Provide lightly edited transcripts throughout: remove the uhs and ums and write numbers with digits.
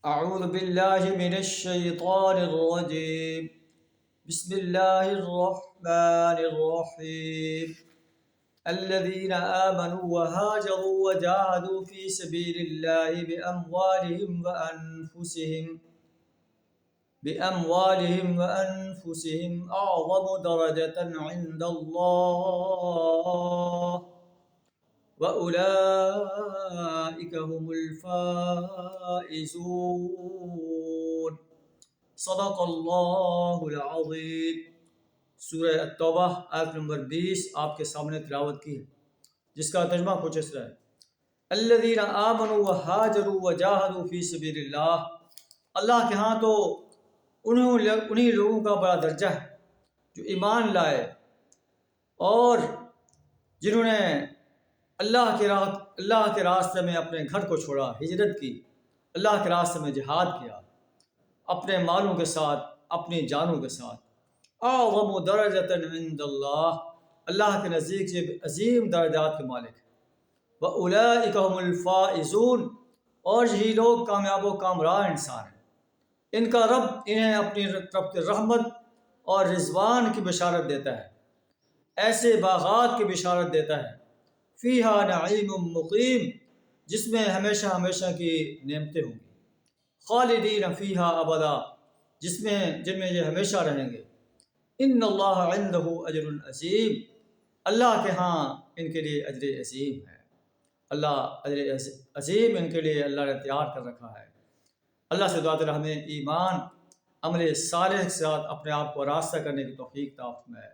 أعوذ بالله من الشيطان الرجيم. بسم الله الرحمن الرحيم. الذين آمنوا وهاجروا وجاهدوا في سبيل الله بأموالهم وأنفسهم أعظم درجة عند الله وَأُولَٰئِكَ هُمُ الْفَائِزُونَ. صدق اللہ العظیم. سورہ التوبہ آیت نمبر 20 آپ کے سامنے تلاوت کی ہے، جس کا ترجمہ کچھ اس طرح ہے: الذین آمنوا وہاجروا وجاہدوا فی سبیل اللہ. اللہ کے ہاں تو انہی لوگوں کا بڑا درجہ ہے جو ایمان لائے اور جنہوں نے اللہ کے راستے میں اپنے گھر کو چھوڑا، ہجرت کی، اللہ کے راستے میں جہاد کیا، اپنے مالوں کے ساتھ، اپنی جانوں کے ساتھ. اعظم درجۃ عند اللہ، اللہ کے نزدیک سے عظیم درجات کے مالک ہیں. وَأُولَٰئِكَ هُمُ الْفَائِزُونَ، اور یہی لوگ کامیاب و کامران انسان ہیں. ان کا رب انہیں اپنی طرف کی رحمت اور رضوان کی بشارت دیتا ہے، ایسے باغات کی بشارت دیتا ہے فیہا نعیم مقیم، جس میں ہمیشہ ہمیشہ کی نعمتیں ہوں گی. خالدین فیہا ابدا، جن میں یہ ہمیشہ رہیں گے. ان اللہ عندہ اجر عظیم، اللہ کے ہاں ان کے لیے اجر عظیم ہے. اللہ اجر عظیم ان کے لیے اللہ نے تیار کر رکھا ہے. اللہ سے دعا کریں ہمیں ایمان، عمل صالح کے ساتھ اپنے آپ کو راستہ کرنے کی توفیق عطا فرمائے.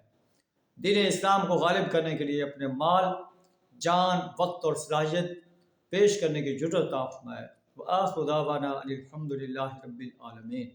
دین اسلام کو غالب کرنے کے لیے اپنے مال، جان، وقت اور صلاحیت پیش کرنے کی جرأت عطا فرمائے. وآخر دعوانا ان الحمد للہ رب العالمین.